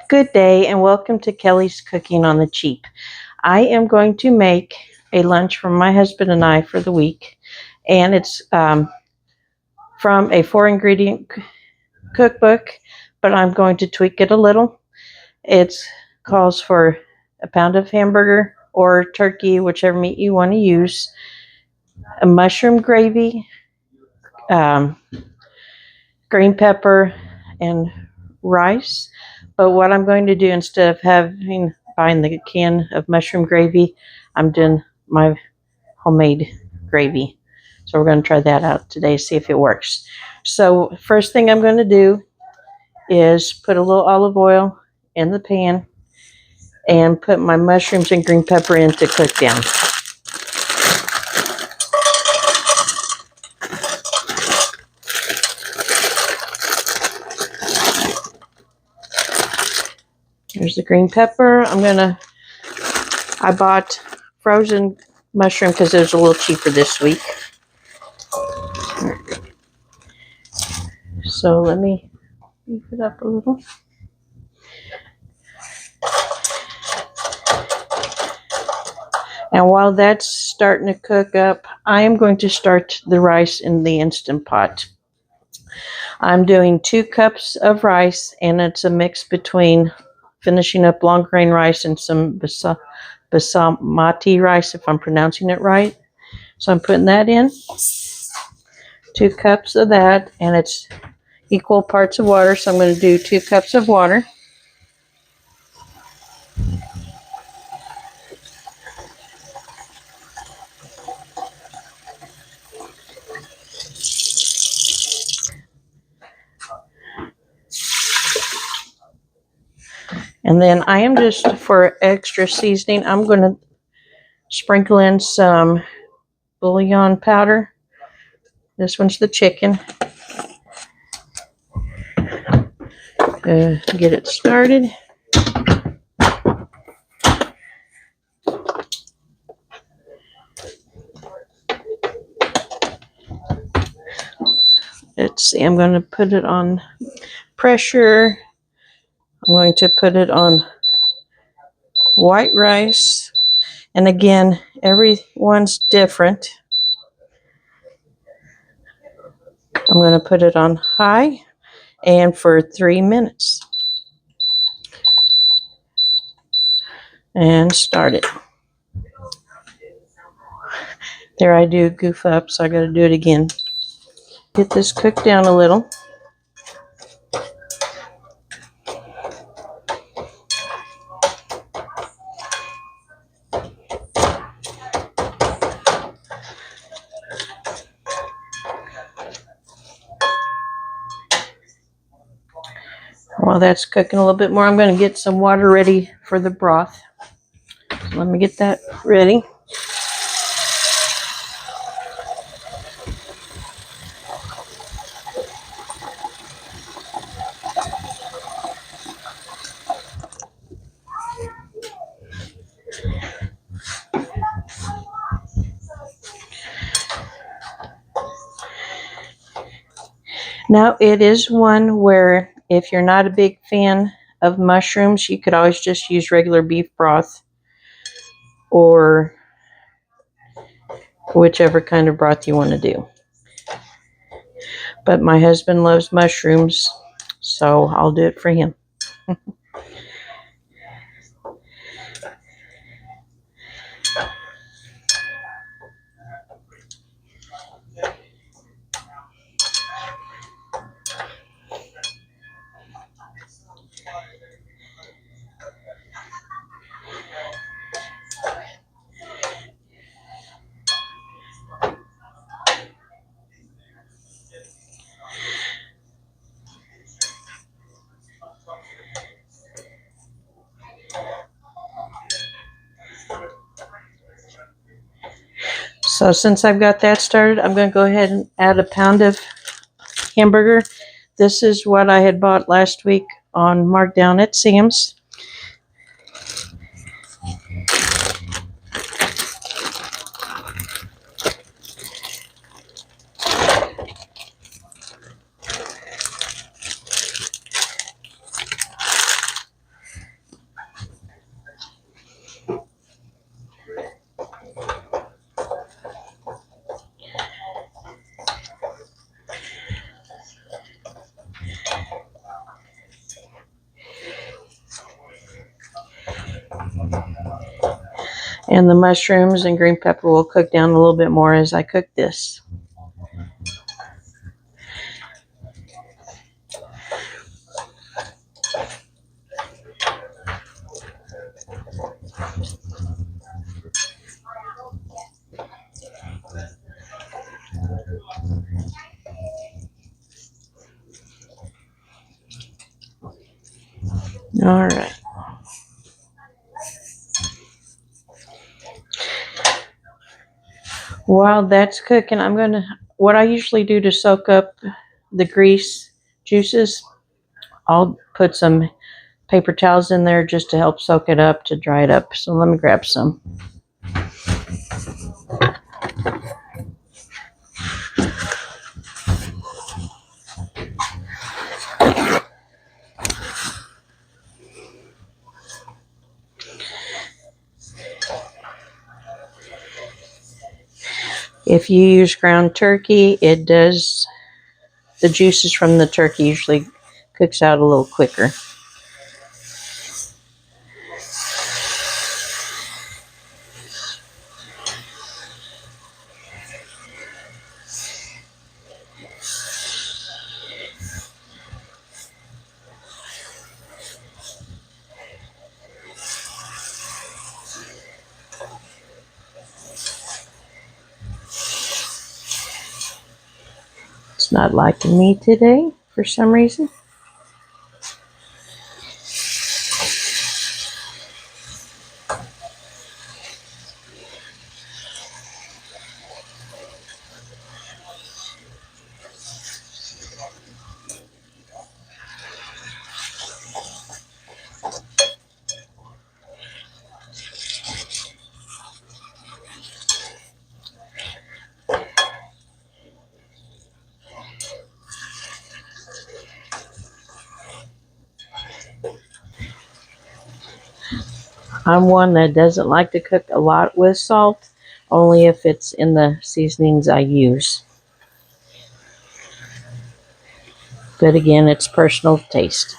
Good day and welcome to Kelly's Cooking on the Cheap. I am going to make a lunch for my husband and I for the week, and it's from a 4-ingredient cookbook, but I'm going to tweak it a little. It calls for a pound of hamburger or turkey, whichever meat you want to use, a mushroom gravy, green pepper, and rice. But what I'm going to do, instead of buying the can of mushroom gravy, I'm doing my homemade gravy. So we're going to try that out today, see if it works. So first thing I'm going to do is put a little olive oil in the pan and put my mushrooms and green pepper in to cook down. Here's the green pepper. I bought frozen mushroom because it was a little cheaper this week. So let me beef it up a little. And while that's starting to cook up, I am going to start the rice in the Instant Pot. I'm doing 2 cups of rice, and it's a mix between finishing up long grain rice and some basmati rice, if I'm pronouncing it right. So I'm putting that in. 2 cups of that, and it's equal parts of water, so I'm going to do 2 cups of water. And then I am just, for extra seasoning, I'm going to sprinkle in some bouillon powder. This one's the chicken. Get it started. Let's see, I'm going to put it on pressure. I'm going to put it on white rice. And again, everyone's different. I'm going to put it on high and for 3 minutes. And start it. There, I do goof up, so I got to do it again. Get this cooked down a little. While that's cooking a little bit more, I'm going to get some water ready for the broth. So let me get that ready. Now, it is one where if you're not a big fan of mushrooms, you could always just use regular beef broth or whichever kind of broth you want to do. But my husband loves mushrooms, so I'll do it for him. So since I've got that started, I'm going to go ahead and add a pound of hamburger. This is what I had bought last week on markdown at Sam's. And the mushrooms and green pepper will cook down a little bit more as I cook this. All right. While that's cooking, what I usually do to soak up the grease juices, I'll put some paper towels in there just to help soak it up, to dry it up. So let me grab some. If you use ground turkey, the juices from the turkey usually cooks out a little quicker. It's not liking me today for some reason. I'm one that doesn't like to cook a lot with salt, only if it's in the seasonings I use. But again, it's personal taste.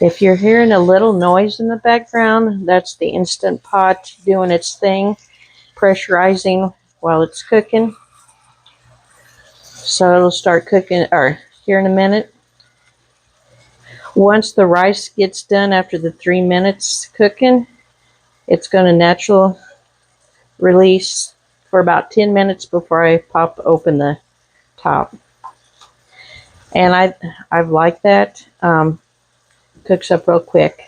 If you're hearing a little noise in the background, that's the Instant Pot doing its thing, pressurizing while it's cooking. So it'll start cooking here in a minute. Once the rice gets done after the 3 minutes cooking, it's going to natural release for about 10 minutes before I pop open the top. And I've liked that. Cooks up real quick.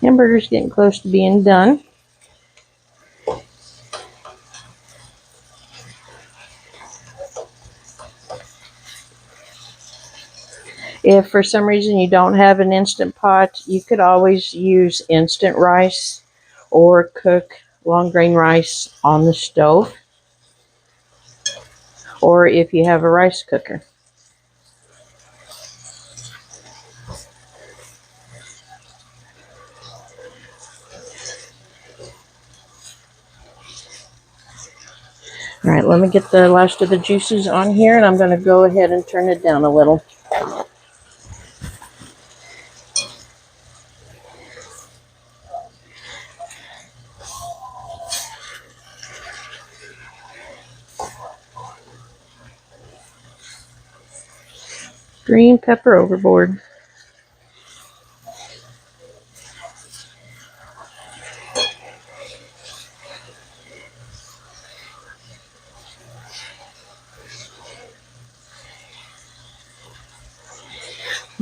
Hamburger's getting close to being done. If for some reason you don't have an Instant Pot, you could always use instant rice or cook long grain rice on the stove, or if you have a rice cooker. All right, let me get the last of the juices on here, and I'm going to go ahead and turn it down a little. Green pepper overboard.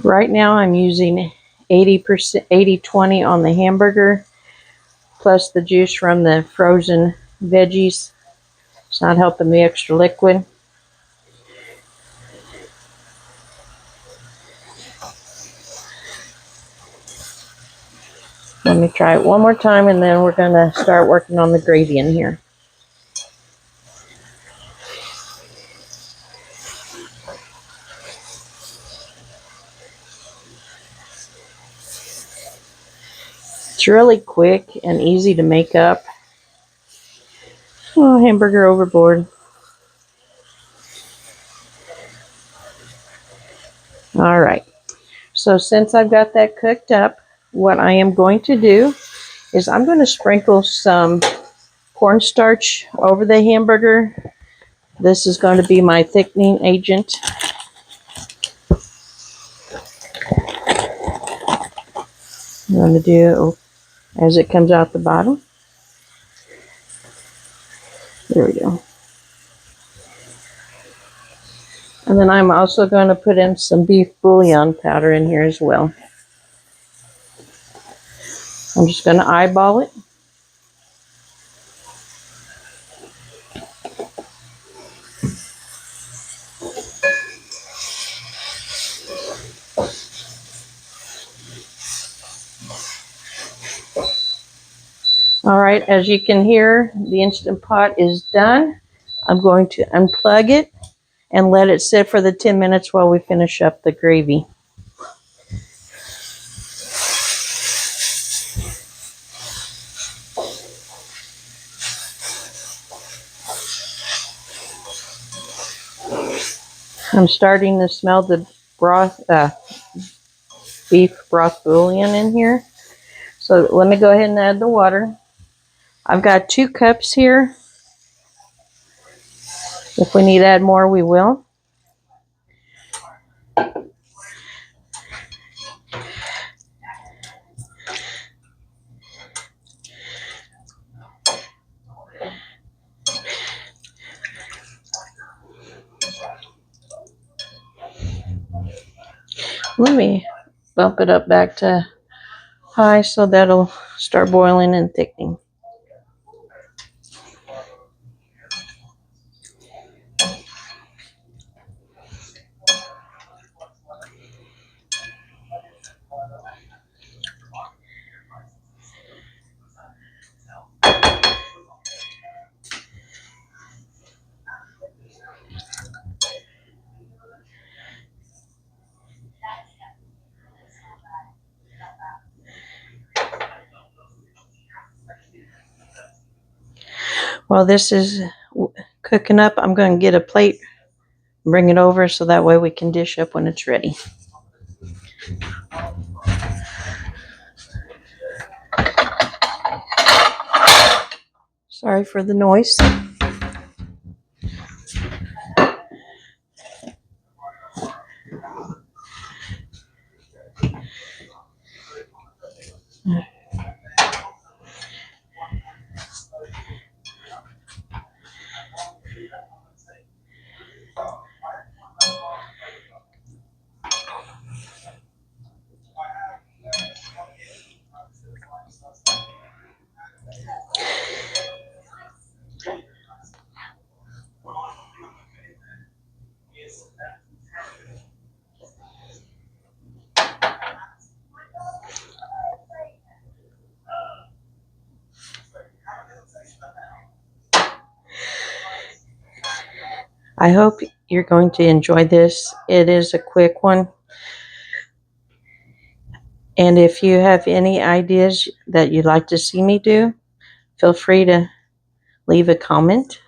Right now I'm using 80%, 80-20 on the hamburger, plus the juice from the frozen veggies. It's not helping the extra liquid. Let me try it one more time, and then we're going to start working on the gravy in here. It's really quick and easy to make up. Oh, hamburger overboard. All right. So since I've got that cooked up, what I am going to do is I'm going to sprinkle some cornstarch over the hamburger. This is going to be my thickening agent. I'm going to do as it comes out the bottom. There we go. And then I'm also going to put in some beef bouillon powder in here as well. I'm just going to eyeball it. All right, as you can hear, the Instant Pot is done. I'm going to unplug it and let it sit for the 10 minutes while we finish up the gravy. I'm starting to smell the broth, beef broth bouillon in here. So let me go ahead and add the water. I've got 2 cups here. If we need to add more, we will. Let me bump it up back to high so that'll start boiling and thickening. While this is cooking up, I'm going to get a plate, bring it over so that way we can dish up when it's ready. Sorry for the noise. I hope you're going to enjoy this. It is a quick one. And if you have any ideas that you'd like to see me do, feel free to leave a comment.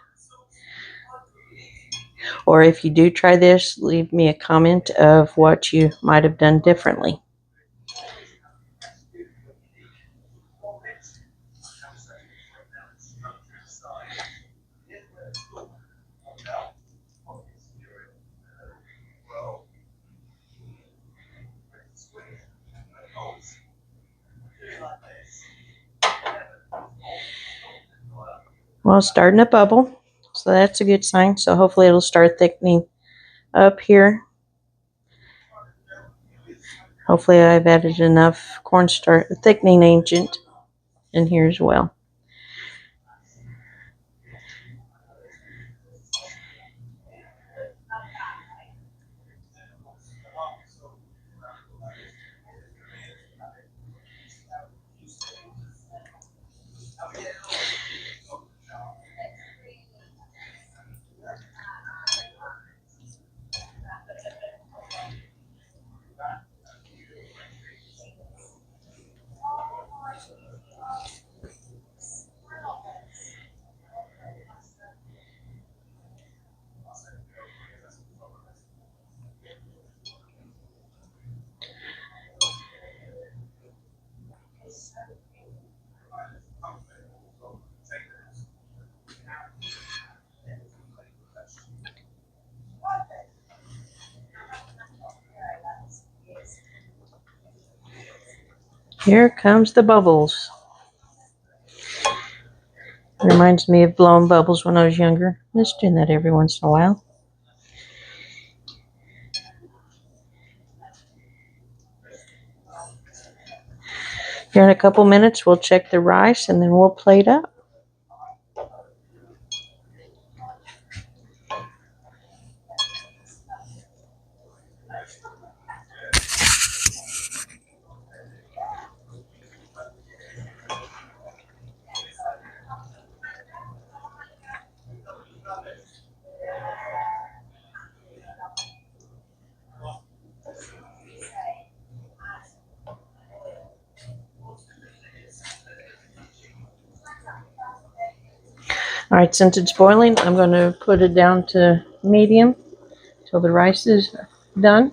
Or if you do try this, leave me a comment of what you might have done differently. Well, it's starting to bubble, so that's a good sign. So hopefully it'll start thickening up here. Hopefully I've added enough cornstarch thickening agent in here as well. Here comes the bubbles. Reminds me of blowing bubbles when I was younger. Just doing that every once in a while. Here in a couple minutes, we'll check the rice and then we'll plate up. All right, since it's boiling, I'm going to put it down to medium till the rice is done.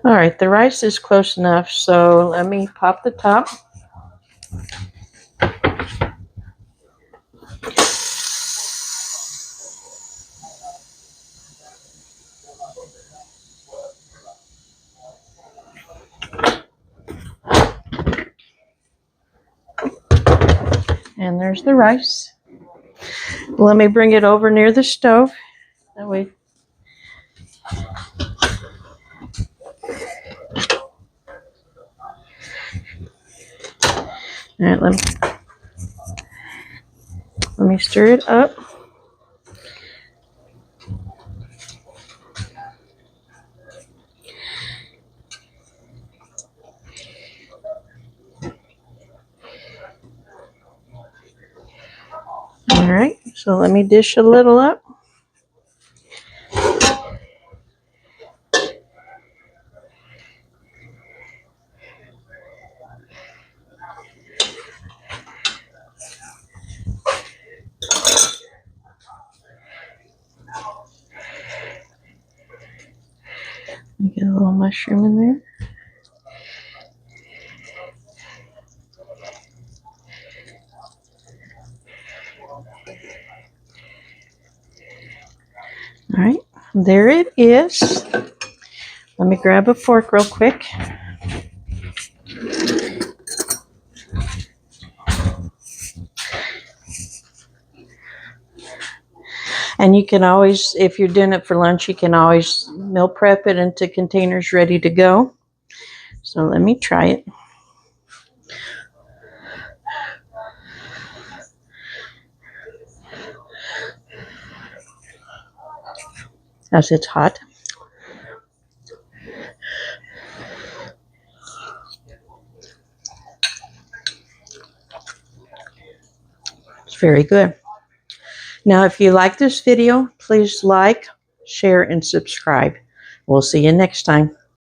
All right, the rice is close enough, so let me pop the top. And there's the rice. Let me bring it over near the stove. That way. All right, let me stir it up. All right, so let me dish a little up. Get a little mushroom in there. All right, there it is. Let me grab a fork real quick. And you can always, if you're doing it for lunch, you can always meal prep it into containers ready to go. So let me try it. As it's hot. It's very good. Now, if you like this video, please like, share, and subscribe. We'll see you next time.